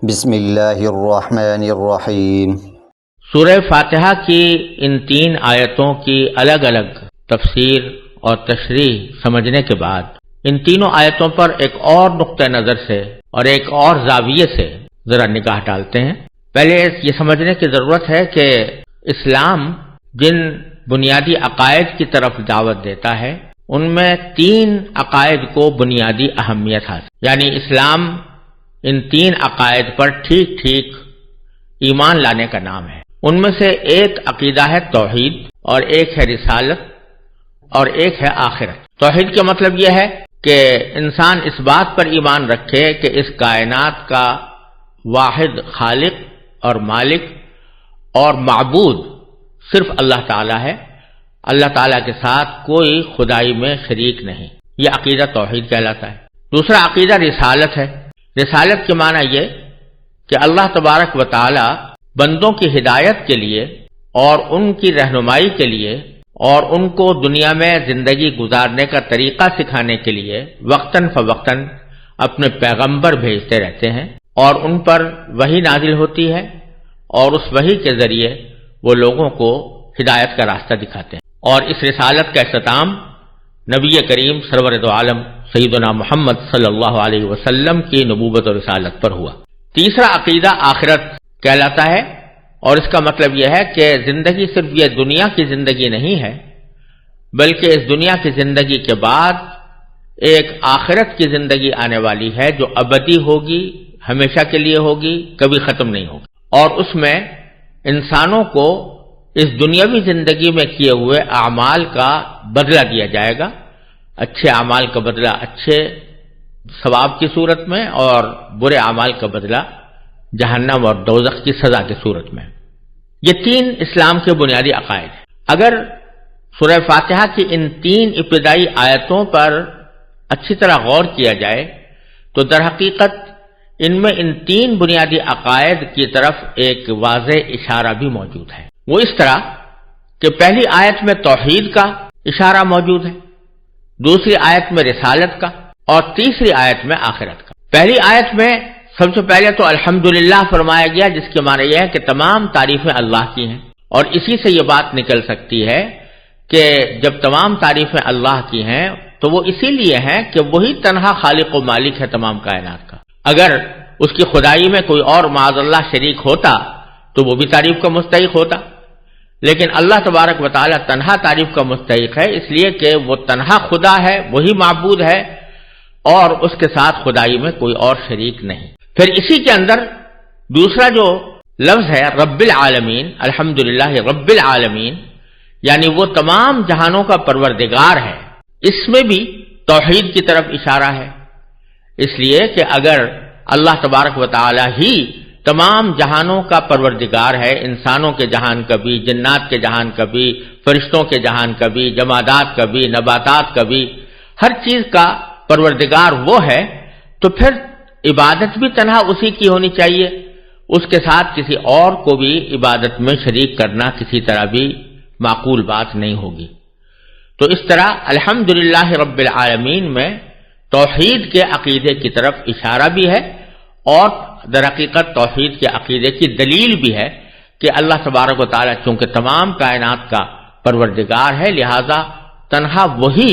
بسم اللہ الرحمن الرحیم۔ سورہ فاتحہ کی ان 3 آیتوں کی الگ الگ تفسیر اور تشریح سمجھنے کے بعد ان تینوں آیتوں پر ایک اور نقطہ نظر سے اور ایک اور زاویے سے ذرا نگاہ ڈالتے ہیں۔ پہلے یہ سمجھنے کی ضرورت ہے کہ اسلام جن بنیادی عقائد کی طرف دعوت دیتا ہے ان میں 3 عقائد کو بنیادی اہمیت حاصل، یعنی اسلام ان 3 عقائد پر ٹھیک ٹھیک ایمان لانے کا نام ہے۔ ان میں سے ایک عقیدہ ہے توحید، اور ایک ہے رسالت، اور ایک ہے آخرت۔ توحید کا مطلب یہ ہے کہ انسان اس بات پر ایمان رکھے کہ اس کائنات کا واحد خالق اور مالک اور معبود صرف اللہ تعالیٰ ہے، اللہ تعالیٰ کے ساتھ کوئی خدائی میں شریک نہیں۔ یہ عقیدہ توحید کہلاتا ہے۔ دوسرا عقیدہ رسالت ہے۔ رسالت کے معنی یہ کہ اللہ تبارک و تعالی بندوں کی ہدایت کے لیے اور ان کی رہنمائی کے لیے اور ان کو دنیا میں زندگی گزارنے کا طریقہ سکھانے کے لیے وقتاً فوقتاً اپنے پیغمبر بھیجتے رہتے ہیں، اور ان پر وحی نازل ہوتی ہے، اور اس وحی کے ذریعے وہ لوگوں کو ہدایت کا راستہ دکھاتے ہیں۔ اور اس رسالت کا اختتام نبی کریم سرور دو عالم سیدنا محمد صلی اللہ علیہ وسلم کی نبوت اور رسالت پر ہوا۔ تیسرا عقیدہ آخرت کہلاتا ہے، اور اس کا مطلب یہ ہے کہ زندگی صرف یہ دنیا کی زندگی نہیں ہے، بلکہ اس دنیا کی زندگی کے بعد ایک آخرت کی زندگی آنے والی ہے جو ابدی ہوگی، ہمیشہ کے لیے ہوگی، کبھی ختم نہیں ہوگی، اور اس میں انسانوں کو اس دنیاوی زندگی میں کیے ہوئے اعمال کا بدلہ دیا جائے گا، اچھے اعمال کا بدلہ اچھے ثواب کی صورت میں، اور برے اعمال کا بدلہ جہنم اور دوزخ کی سزا کی صورت میں۔ یہ 3 اسلام کے بنیادی عقائد ہیں۔ اگر سورہ فاتحہ کی ان 3 ابتدائی آیتوں پر اچھی طرح غور کیا جائے تو در حقیقت ان میں ان 3 بنیادی عقائد کی طرف ایک واضح اشارہ بھی موجود ہے۔ وہ اس طرح کہ پہلی آیت میں توحید کا اشارہ موجود ہے، دوسری آیت میں رسالت کا، اور تیسری آیت میں آخرت کا۔ پہلی آیت میں سب سے پہلے تو الحمدللہ فرمایا گیا، جس کے معنی یہ ہے کہ تمام تعریفیں اللہ کی ہیں، اور اسی سے یہ بات نکل سکتی ہے کہ جب تمام تعریفیں اللہ کی ہیں تو وہ اسی لیے ہیں کہ وہی تنہا خالق و مالک ہے تمام کائنات کا۔ اگر اس کی خدائی میں کوئی اور معاذ اللہ شریک ہوتا تو وہ بھی تعریف کا مستحق ہوتا، لیکن اللہ تبارک و تعالی تنہا تعریف کا مستحق ہے، اس لیے کہ وہ تنہا خدا ہے، وہی معبود ہے، اور اس کے ساتھ خدائی میں کوئی اور شریک نہیں۔ پھر اسی کے اندر دوسرا جو لفظ ہے رب العالمین، الحمدللہ رب العالمین، یعنی وہ تمام جہانوں کا پروردگار ہے، اس میں بھی توحید کی طرف اشارہ ہے، اس لیے کہ اگر اللہ تبارک و تعالی ہی تمام جہانوں کا پروردگار ہے، انسانوں کے جہان کا بھی، جنات کے جہان کا بھی، فرشتوں کے جہان کا بھی، جمادات کا بھی، نباتات کا بھی، ہر چیز کا پروردگار وہ ہے، تو پھر عبادت بھی تنہا اسی کی ہونی چاہیے، اس کے ساتھ کسی اور کو بھی عبادت میں شریک کرنا کسی طرح بھی معقول بات نہیں ہوگی۔ تو اس طرح الحمدللہ رب العالمین میں توحید کے عقیدے کی طرف اشارہ بھی ہے، اور در حقیقت توحید کے عقیدے کی دلیل بھی ہے کہ اللہ تبارک و تعالیٰ چونکہ تمام کائنات کا پروردگار ہے، لہذا تنہا وہی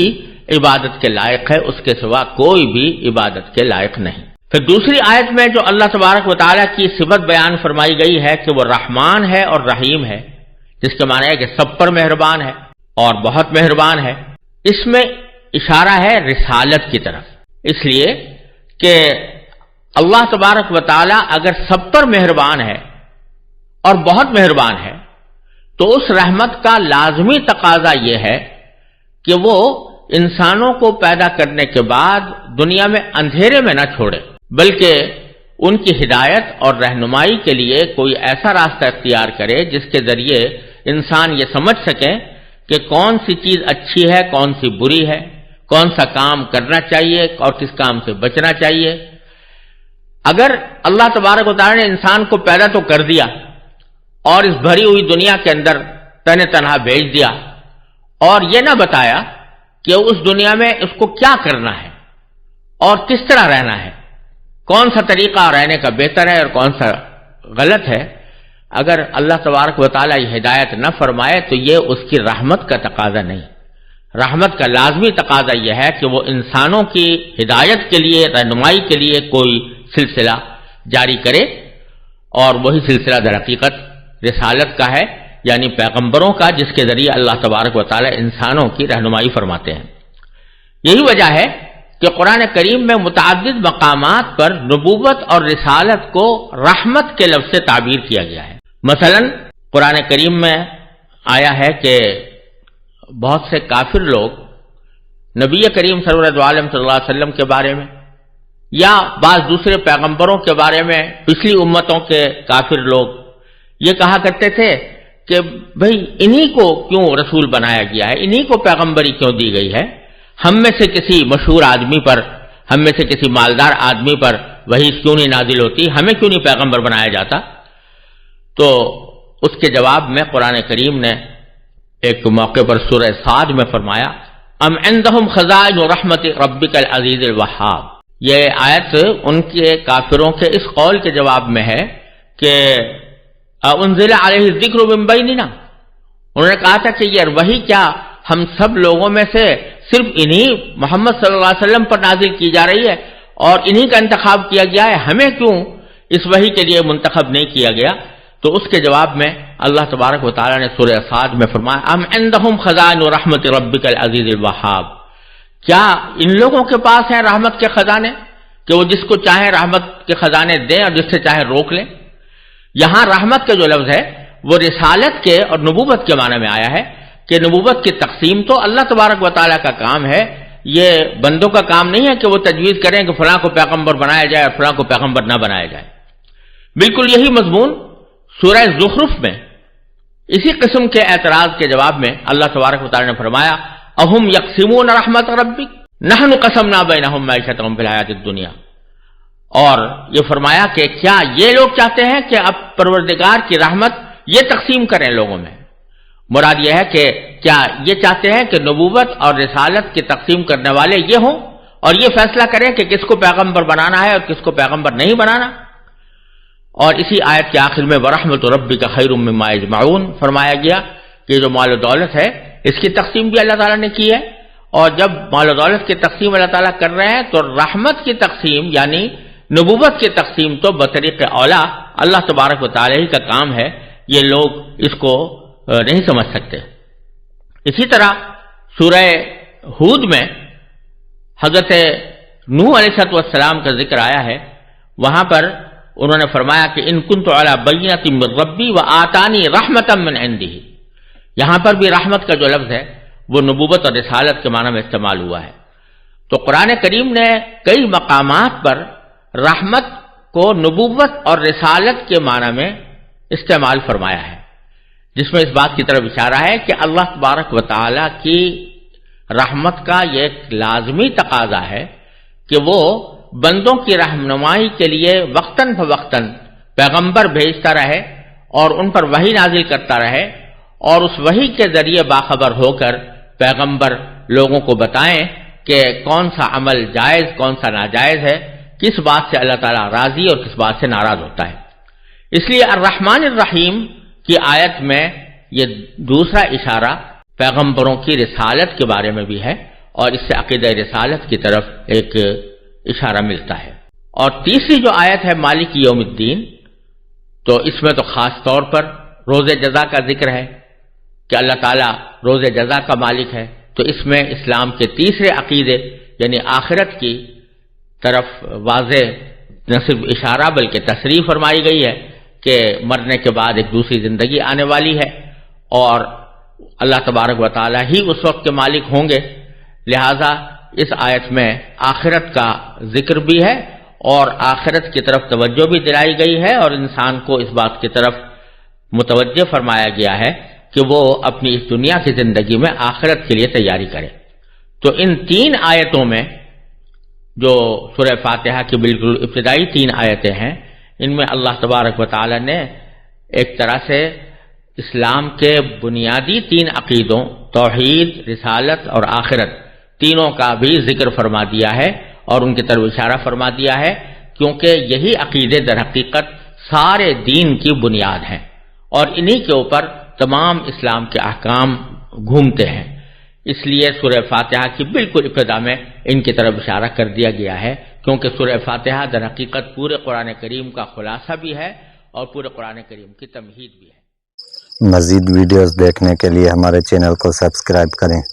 عبادت کے لائق ہے، اس کے سوا کوئی بھی عبادت کے لائق نہیں۔ پھر دوسری آیت میں جو اللہ تبارک و تعالیٰ کی صفت بیان فرمائی گئی ہے کہ وہ رحمان ہے اور رحیم ہے، جس کے معنی ہے کہ سب پر مہربان ہے اور بہت مہربان ہے، اس میں اشارہ ہے رسالت کی طرف، اس لیے کہ اللہ تبارک و تعالیٰ اگر سب پر مہربان ہے اور بہت مہربان ہے تو اس رحمت کا لازمی تقاضا یہ ہے کہ وہ انسانوں کو پیدا کرنے کے بعد دنیا میں اندھیرے میں نہ چھوڑے، بلکہ ان کی ہدایت اور رہنمائی کے لیے کوئی ایسا راستہ اختیار کرے جس کے ذریعے انسان یہ سمجھ سکے کہ کون سی چیز اچھی ہے، کون سی بری ہے، کون سا کام کرنا چاہیے اور کس کام سے بچنا چاہیے۔ اگر اللہ تبارک و تعالی نے انسان کو پیدا تو کر دیا اور اس بھری ہوئی دنیا کے اندر تنہا بھیج دیا، اور یہ نہ بتایا کہ اس دنیا میں اس کو کیا کرنا ہے اور کس طرح رہنا ہے، کون سا طریقہ رہنے کا بہتر ہے اور کون سا غلط ہے، اگر اللہ تبارک و تعالیٰ یہ ہدایت نہ فرمائے تو یہ اس کی رحمت کا تقاضا نہیں، رحمت کا لازمی تقاضا یہ ہے کہ وہ انسانوں کی ہدایت کے لیے، رہنمائی کے لیے کوئی سلسلہ جاری کرے، اور وہی سلسلہ در حقیقت رسالت کا ہے، یعنی پیغمبروں کا، جس کے ذریعے اللہ تبارک و تعالیٰ انسانوں کی رہنمائی فرماتے ہیں۔ یہی وجہ ہے کہ قرآن کریم میں متعدد مقامات پر نبوت اور رسالت کو رحمت کے لفظ سے تعبیر کیا گیا ہے۔ مثلا قرآن کریم میں آیا ہے کہ بہت سے کافر لوگ نبی کریم سرور عالم صلی اللہ علیہ وسلم کے بارے میں یا بعض دوسرے پیغمبروں کے بارے میں پچھلی امتوں کے کافر لوگ یہ کہا کرتے تھے کہ بھئی انہی کو کیوں رسول بنایا گیا ہے، انہی کو پیغمبری کیوں دی گئی ہے، ہم میں سے کسی مشہور آدمی پر، ہم میں سے کسی مالدار آدمی پر وحی کیوں نہیں نازل ہوتی، ہمیں کیوں نہیں پیغمبر بنایا جاتا؟ تو اس کے جواب میں قرآن کریم نے ایک موقع پر سورہ صاد میں فرمایا ام عندہم خزائن رحمت ربک العزیز الوہاب۔ یہ آیت ان کے کافروں کے اس قول کے جواب میں ہے کہ انزل علیہ الذکر من بیننا، انہوں نے کہا تھا کہ یہ وحی کیا ہم سب لوگوں میں سے صرف انہی محمد صلی اللہ علیہ وسلم پر نازل کی جا رہی ہے اور انہی کا انتخاب کیا گیا ہے، ہمیں کیوں اس وحی کے لیے منتخب نہیں کیا گیا؟ تو اس کے جواب میں اللہ تبارک و تعالیٰ نے سورہ صاد میں فرمایا ام عندہم خزائن رحمت ربک العزیز الوہاب، کیا ان لوگوں کے پاس ہیں رحمت کے خزانے کہ وہ جس کو چاہے رحمت کے خزانے دیں اور جس سے چاہے روک لیں؟ یہاں رحمت کا جو لفظ ہے وہ رسالت کے اور نبوت کے معنی میں آیا ہے کہ نبوت کی تقسیم تو اللہ تبارک و تعالیٰ کا کام ہے، یہ بندوں کا کام نہیں ہے کہ وہ تجویز کریں کہ فلاں کو پیغمبر بنایا جائے اور فلاں کو پیغمبر نہ بنایا جائے۔ بالکل یہی مضمون سورہ زخرف میں اسی قسم کے اعتراض کے جواب میں اللہ تبارک و تعالیٰ نے فرمایا اہم یقسمون رحمت ربک نحن قسمنا بینہم معیشتہم فی الحیاۃ الدنیا، اور یہ فرمایا کہ کیا یہ لوگ چاہتے ہیں کہ اب پروردگار کی رحمت یہ تقسیم کریں لوگوں میں؟ مراد یہ ہے کہ کیا یہ چاہتے ہیں کہ نبوت اور رسالت کی تقسیم کرنے والے یہ ہوں اور یہ فیصلہ کریں کہ کس کو پیغمبر بنانا ہے اور کس کو پیغمبر نہیں بنانا؟ اور اسی آیت کے آخر میں وَرَحْمَتُ رَبِّكَ خَيْرٌ مِّمَّا يَجْمَعُونَ فرمایا گیا کہ جو مال و دولت ہے اس کی تقسیم بھی اللہ تعالیٰ نے کی ہے، اور جب مال و دولت کی تقسیم اللہ تعالیٰ کر رہے ہیں تو رحمت کی تقسیم یعنی نبوت کی تقسیم تو بطریق اولا اللہ تبارک و تعالیٰ ہی کا کام ہے، یہ لوگ اس کو نہیں سمجھ سکتے۔ اسی طرح سورہ ہود میں حضرت نوح علیہ السلام کا ذکر آیا ہے، وہاں پر انہوں نے فرمایا کہ ان کنت علی بینۃ من ربی وآتانی رحمۃ من عندہ، یہاں پر بھی رحمت کا جو لفظ ہے وہ نبوت اور رسالت کے معنی میں استعمال ہوا ہے۔ تو قرآن کریم نے کئی مقامات پر رحمت کو نبوت اور رسالت کے معنی میں استعمال فرمایا ہے، جس میں اس بات کی طرف اشارہ ہے کہ اللہ تبارک و تعالیٰ کی رحمت کا یہ ایک لازمی تقاضا ہے کہ وہ بندوں کی رہنمائی کے لیے وقتاً فوقتاً پیغمبر بھیجتا رہے اور ان پر وحی نازل کرتا رہے، اور اس وحی کے ذریعے باخبر ہو کر پیغمبر لوگوں کو بتائیں کہ کون سا عمل جائز کون سا ناجائز ہے، کس بات سے اللہ تعالیٰ راضی اور کس بات سے ناراض ہوتا ہے۔ اس لیے الرحمن الرحیم کی آیت میں یہ دوسرا اشارہ پیغمبروں کی رسالت کے بارے میں بھی ہے، اور اس سے عقیدہ رسالت کی طرف ایک اشارہ ملتا ہے۔ اور تیسری جو آیت ہے مالک یوم الدین، تو اس میں تو خاص طور پر روز جزا کا ذکر ہے کہ اللہ تعالیٰ روز جزا کا مالک ہے، تو اس میں اسلام کے تیسرے عقیدے یعنی آخرت کی طرف واضح نہ صرف اشارہ بلکہ تصریح فرمائی گئی ہے کہ مرنے کے بعد ایک دوسری زندگی آنے والی ہے اور اللہ تبارک و تعالیٰ ہی اس وقت کے مالک ہوں گے، لہذا اس آیت میں آخرت کا ذکر بھی ہے اور آخرت کی طرف توجہ بھی دلائی گئی ہے، اور انسان کو اس بات کی طرف متوجہ فرمایا گیا ہے کہ وہ اپنی اس دنیا کی زندگی میں آخرت کے لیے تیاری کرے۔ تو ان تین آیتوں میں جو سورہ فاتحہ کی بالکل ابتدائی تین آیتیں ہیں، ان میں اللہ تبارک و تعالی نے ایک طرح سے اسلام کے بنیادی تین عقیدوں توحید، رسالت اور آخرت تینوں کا بھی ذکر فرما دیا ہے اور ان کی طرف اشارہ فرما دیا ہے کہ کیونکہ یہی عقیدے در حقیقت سارے دین کی بنیاد ہیں اور انہی کے اوپر تمام اسلام کے احکام گھومتے ہیں۔ اس لیے سورہ فاتحہ کی بالکل ابتدا میں ان کی طرف اشارہ کر دیا گیا ہے، کیونکہ سورہ فاتحہ در حقیقت پورے قرآن کریم کا خلاصہ بھی ہے اور پورے قرآن کریم کی تمہید بھی ہے۔ مزید ویڈیوز دیکھنے کے لیے ہمارے چینل کو سبسکرائب کریں۔